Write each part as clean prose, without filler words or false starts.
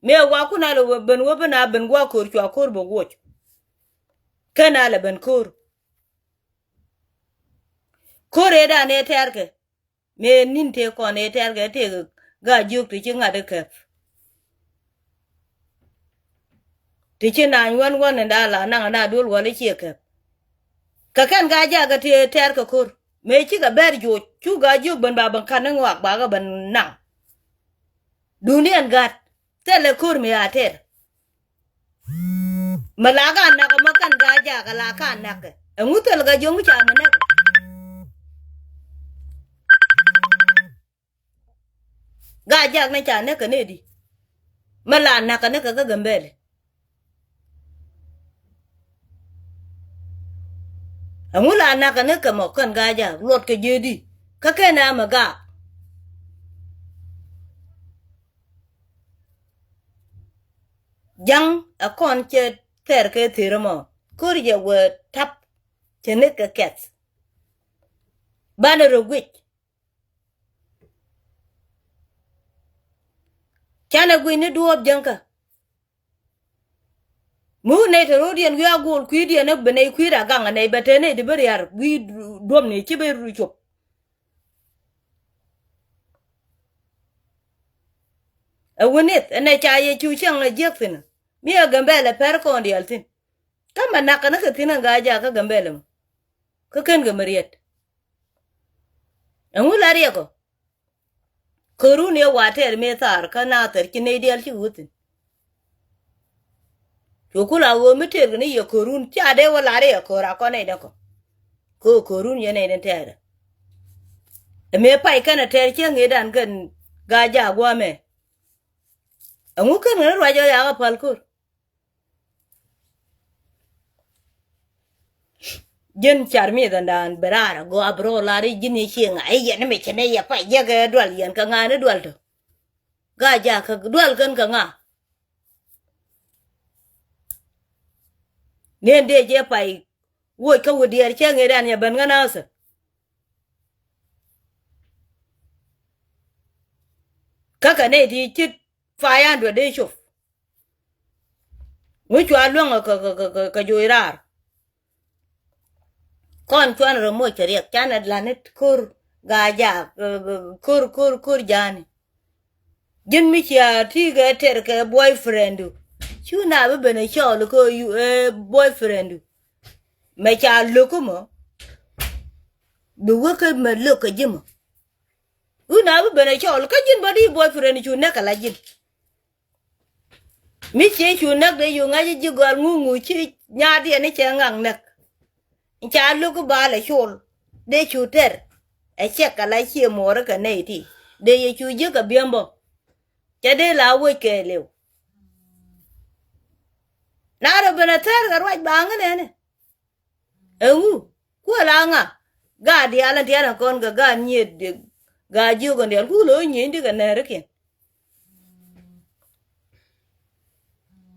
me wa kuna lo ben wo bena ben gwa kor chwa kor bo goch kana la ben kor eda ne terke me nin te ko ne terke te ga juk ti chinga de ke ti china wan wan nda la na dul wala chi ke ka kan ga ja ga te terke kor me chi ga ber jo chu ga juk ben ba ban kan ngwa ba ga ban na dunian gat tele kor me ater malaga na ka makan ga ja ga la kan na ke ngutel ga jong cha me na ga ja na cha ne ka ne di mala na ka ne ka ga gambele amula na ka ne ka mo kan ga ja lot ke je di ka ke na ma ga jang a kon che ter ke tiramo kur je we tap che ne ka ket bana ro gwit chana gwi ne duob janka mu ne to rodian wi agol kwi di ne bene kwi ra ganga ne betene de ber yar wi dom ne ci be ru chop a wonet ne cha ye chu chang na jektin mi a gambele per ko ndi altin kama nakana ka tina ga ja ka gambele mo ka ken ga mariet angula rieko korun ye water me tar kana tar ki ne dial chi wutin chokula wo meter ni ye korun cha de wala re ko ra ko ne de ko korun ye ne den tere me pai kana ter che nge dan kan ga ja gwa me angu kan ne ro ja ya ga pal kur jen charmi dan berara go abro lari jini chinga ai yen me chene ya pa ye ga dwal yen ka ngane dwal to ga ja ka dwal kan ka nga ne de je pai wo ka wo dier chenge dan ya ban ngana sa kaka ne di chit fa ndo de shof wo chwa long ka joirar kon chwan ro mo cheriak chana lanet kur ga ja kur jani jin mi chia ti ga ter ke boyfriend chuna be bene chol ko you boyfriend me cha luko mo du woke me luko jimo una be bene chol ka jin body boyfriend chuna kala jin mi che chuna de yu ngaji ji gol ngu chi nya de ne che ngang nek cha luko ba la chol de chu ter e che kala chi mo ra ka ne ti de ye chu je ka biembo cha de la wo ke lew na ro bena ter ga roi bang ne ku la nga ga di ala ti ana kon ga nye de ga ju go de ku lo nyi ndi ga ne re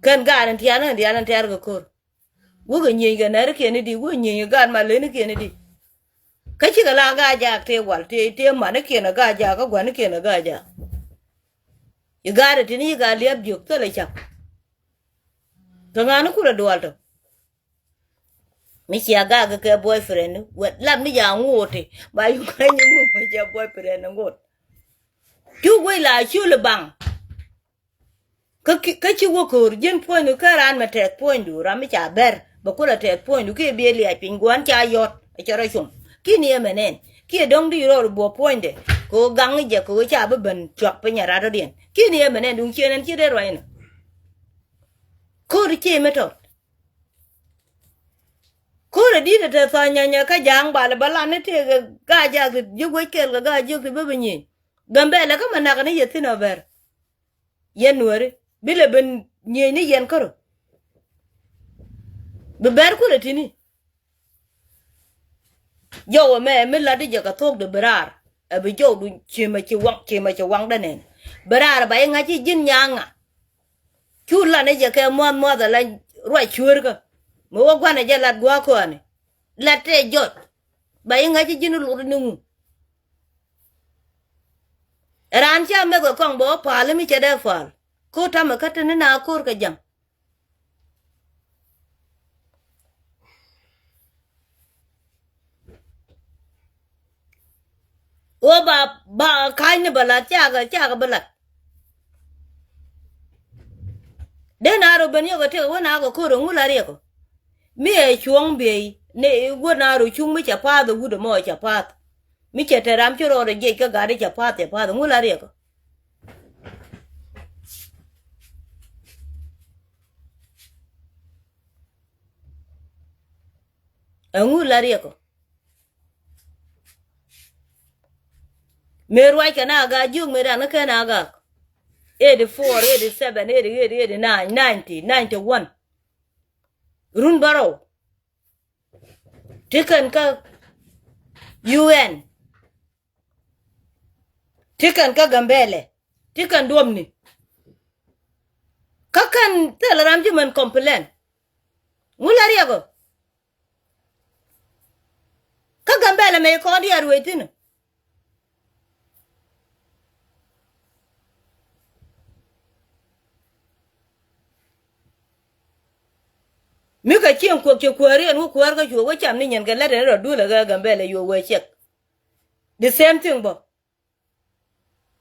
kan ga ran ti ana ter ga kor wo ga nyi ga ne re ni di wo nyi ga ma le ni ni di ka chi ga la ga ja te wal te ma ne na ga ja ka gwa ne na ga ja you got it ni ga liab juk to le chap to ngana ku la dwal to mi chi aga ga ke boyfriend wat lam ni ya ngote ba yu ka ni mu ma ja boyfriend ngot chu we la chu le bang ka chi wo ko jen point ka ran ma tek point du ra mi cha ber ba ku la tek point du ke bi li a pingwan cha yot a chara chum kini emenen ki dong di ro bo point de ko gang je ko cha be ben chok pe nya ra do dien kini emenen dung chenen chi de ro ina ko ri che meto ko ri di de ta nya ka jang ba la bala ne te ga ja ju we kel ga ju ke be nyi gambe la ka mana ka ne yetina ber yen wore bile ben nyi ni yen koro be ber ko tini yo me la di ka thok de berar e be jo du chi wang da ne berar ba nga chi jin nyanga chu la ne je ke mo da la roi chur ka mo wa gwa ne je lat gwa ko ne la te jot ba nga chi jin lu ni mu ran cha me ko kong bo pa le mi che de fal ko ta ma kata na kor ka jam o ba kai ne bala cha ga bala de na ro ben yo ga te wona ga ko ro ngula re ko mi e chuong be ne wona ro chung mi cha pa do gudo mo cha pa mi che te ram churo re ge ka ga re cha pa te pa do ngula re ko ngula re ko me rwa ka na ga jung me da na ka na ga 84, 87, 88, 89, 90, 91. Run baro. Tikan ka UN. Tikan ka Gambele. Tikan Domni. Kakan teleram juman complain. Mulari ako. Ka Gambele me ko di arwetin. Mi ka chien ko ke kwari anu kwar ka jo cham ni nyen ga la ro du la ga Gambele yo we check. The same thing bo.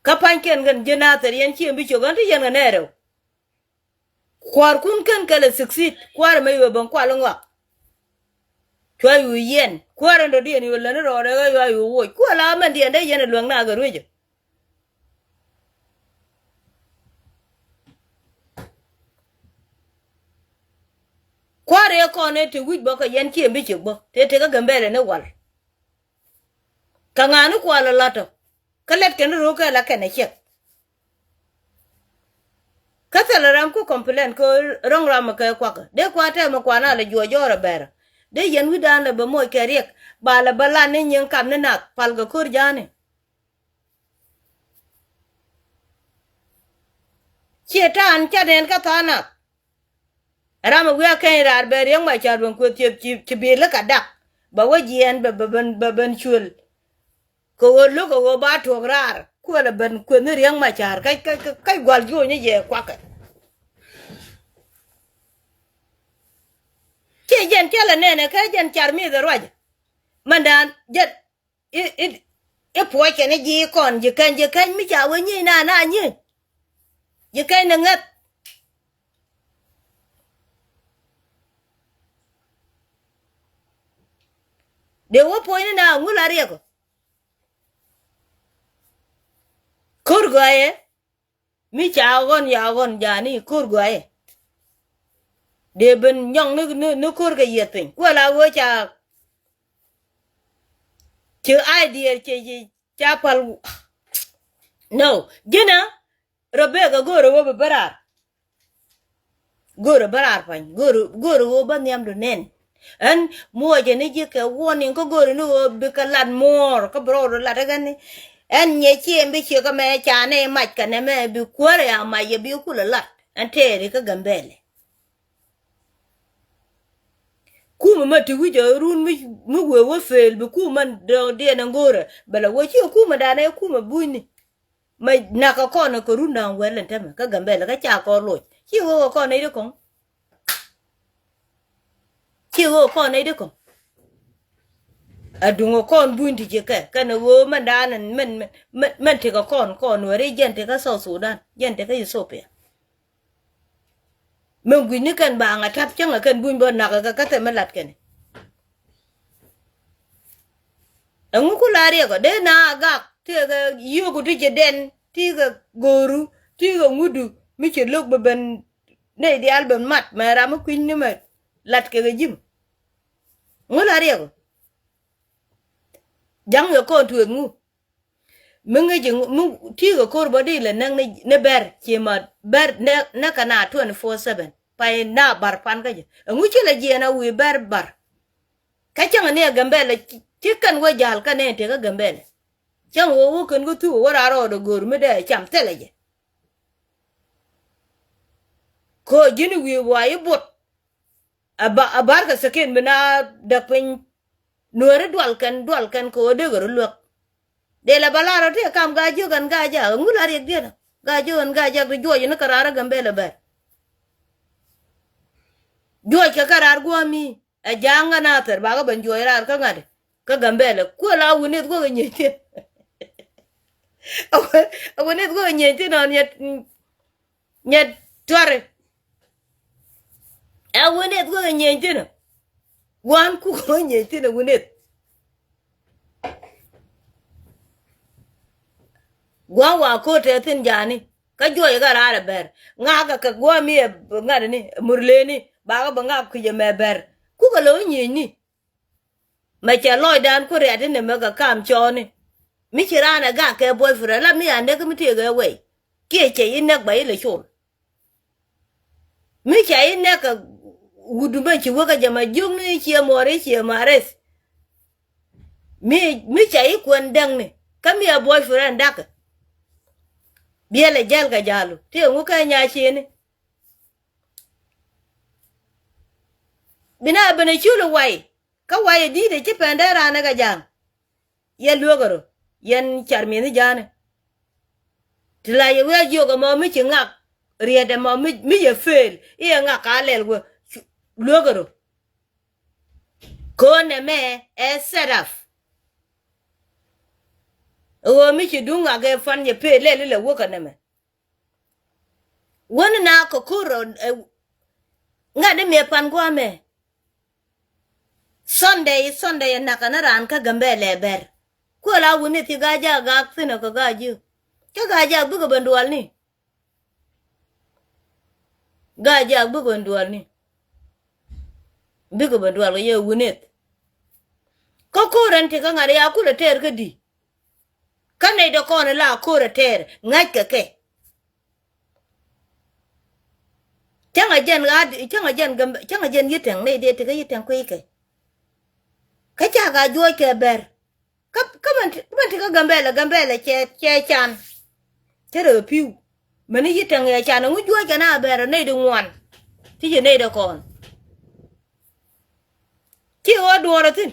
Ka panken gan jenater yen chien bi chogan ti yen nero. Kwar kun kan kala succeed kwar me yo ban kwa longwa. Kwa yu yen kwar ndo di ni wala ro ga yu wo kwa la man di ende yen luang na ga rujo. Kware ko ne te wit boko yen chien bi chugbo te ka Gambele ne wal ka nganu kwala lato kalet ken ro ka la ken chek ka tala ram ko complain ko rong ram ka kwa de kwa te ma kwa na le jo jora ber de yen wi dan le ba mo ke riek ba la bala ne nyen kam ne na pal ga kur jane chetan chaden ka thana ram wi ka rar ber yang ma char bon ko ti bi la ka dak ba wajien ba ban chul ko lo ko ba to rar ko la ban ko ne yang ma char kai gwal jo ne ye kwa ka che jen tela nene ka jen char mi da roj mandan jet e po ke ne ji kon ji kan mi cha we ni na ni ji kan na ngat de wo po ni na ngula re ko kurgaye mi cha gon ya gon jani kurgaye de ben nyong no kurga yetin wala wo cha che idea che cha pal no gina robega goro wo barar pan goro wo ban yam do nen an mo je ne je ka woni ko goro no be ka lad mor ko bro la daga ni en nye chi mbi chi ka me cha ne ma ka ne me bi kware ya ma ye bi ku la lat an tere ka Gambele kuma mati wija run mi we wo fel bi kuma do de na ngora bala wo chi kuma da na kuma buni ma na ka ko na ko run na welen tama ka Gambele ka cha ko lo chi wo ko na ide ko chi wo ko na ide ko adungo kon bundi je ka na wo man da nan man te ka kon wore gente ka so Sudan gente ka Ethiopia men gwini kan ba nga tap changa kan buñ bo na ka te malat ken angu ku lari ko de na ga te ga yu ku ti den ti ga goru ti ga ngudu mi che lok ba ben ne di album mat ma ra ma kwin ni ma lat ke ga jim ngu lari ko jang yo ko tu ngu menga je mu ti ga kor bodi le nang ne ber che ma ber na kana 24/7 pai na bar pan ga je ngu che la je na wi bar ka chang ne Gambele ti kan wo jal ka ne te ga Gambele chang wo kan go tu wo ra ro do gor me de cham tele je ko jini wi wa yi bot abar ka sakin bina da pin Nuer dual kan ko de gor luok de la balaro te kam ga ju kan ga ja ngula re de ga jon ga jak jo yin karara gambele ber jo ka karar go mi a janga na ter ba ga ban jo ira ka ngade ka gambele ko la wuni go nyete wuni go nyete non nyet tore a wuni go nyete no wan ku go nyete no wuni gwa wa ko te tin jani ka jo ga rara ber nga ka gwa mi ngade ni murleni ba ga nga ku je me ber ku ga lo nyini ma cha loy dan ko re ne me ga kam choni mi kirana ga ke boyfriend la mi ande ko mi te ga we ke che yin ne ba ile chul mi cha yin ne ka wudu ba chi wa ga jama jung ni chi more chi mares mi cha yi kon dang ne ka mi boyfriend dak biele jal ga jalu te ngu ka nya chi ne bina bana chulu wai ka wai di de chi pendera na ga jang ye luogoro yen charmi ni jane tila ye we jogo mo mi chi ngak riede mo mi ye fail ye ngak alel go luogoro kone me e seraf o mi chi dunga ge fan ye pe le wo kana me wona na ko kuro ngade me pan go me Sunday na kana ran ka gambe le ber ko la woni ti gaja ga tsina ko gaju ka gaja buga banduwal ni gaja buga banduwal ni buga banduwal ye woni ko ko ran ti ka ngare ya kula ter ka di kanai da ko la ko ra ter ngak ke changa jen yiteng ne de ti ka yiteng ko ike ka cha ga jo ke ber ka man ti ka gambele che chan tere piu mani yiteng ya chan ngu jo ke na ber ne de ngwan ti je ne de kon ti o do tin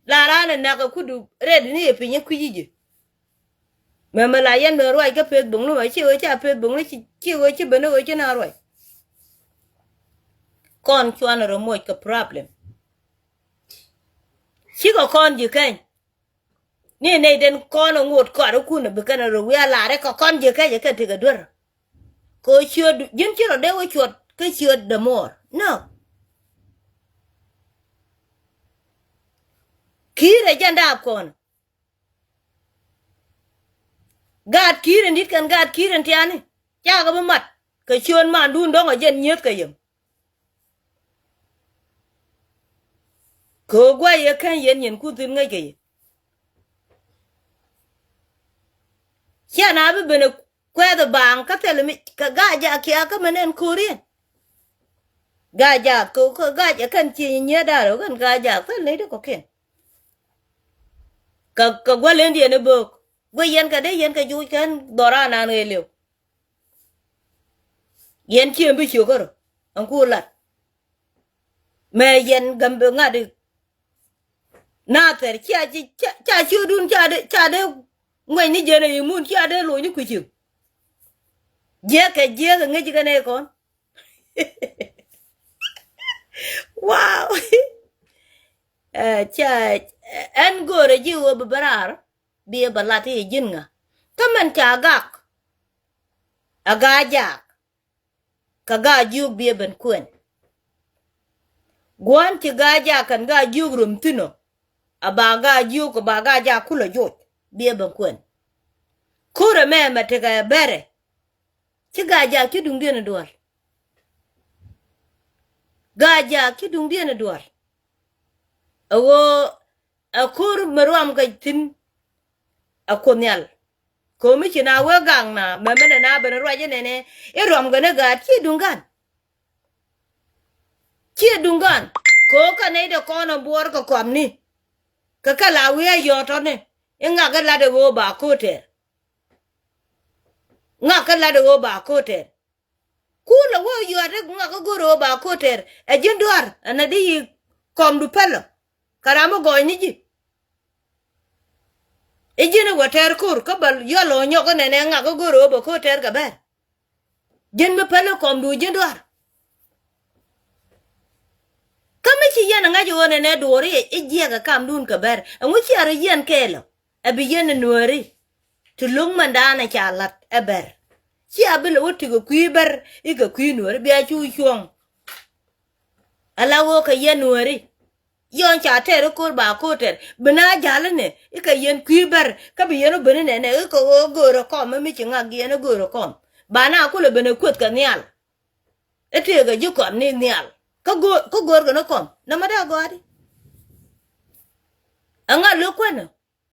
la ran na ka kudu red ni e pinye kujije mama la yen no roi ka pet bung no chi o cha pet bung chi o chi beno o chi na roi kon chuan ro mo ka problem chi ko kon ji ken ni ne den kon ngot ko ro ku ne be kana ro ya la re ko kon ji ka je ka ti ga dur ko chio jin chi ro de o chot ka chio de more no kire janda kon gad kiren dit kan gad kiren tiani cha ga mat ka chuan man dun dong a jen nyet ka yem ko gwa ye kan yen ku tin ngai ke cha na be bene kwa da bang ka tele mi ka ga ja kya ka menen korean ga ja ko ga ja kan chi nye da ro kan ga ja ka le ko ken ka gwa len die ne bok gwa yen ka de yen ka ju kan dora na ne le yen chi bi chu ko an ku lat me yen gambe ngadi Naath cha chu dun cha de ngoi ni jene imun cha de lo ni ku chu je ka ngi ga ne kon wow cha en gore ji wo barar bi balati jinga kaman cha gak agaja ka ga ju bi ben kwen gwan ti gaja kan ga ju rum tino abaga ju ko baga ja kula jot bi ben kwen kure me mate ga bere ti gaja ki dung dien duar gaja ki dung dien duar awo akur meruam ga tin akonyal ko mi china we gang na memene na bene roje nene e rom ga na ga ti dungan ko ka ne de kono bor ko komni ka kala we yoto ne nga ga la de go ba kote nga ka la de go ba kote kula wo yote nga ga go ro ba kote e jindwar na di kom du pelo karamo go ni ji ejene water kur ka bal yolo nyoko nene nga ko goro bo ko ter ka ber jen me pele kom du jen dwar kama chi yana nga jo ne dori ejia ka kam dun ka ber ngu chi ara yen kelo abi yen nuori tu lung mandana cha lat eber chi abel woti go kwiber i ka kwi nuori bi a chu chuong ala wo ka yen nuori yon cha tere kur ba ko ter bina jalene i ka yen kwiber ka bi yen bene ne ko goro kom mi chi nga gi ne goro kom bana ko le bene kwet ka nyal ete ga ju kom ni nyal ko gor go no kom na mada gori anga lo kweno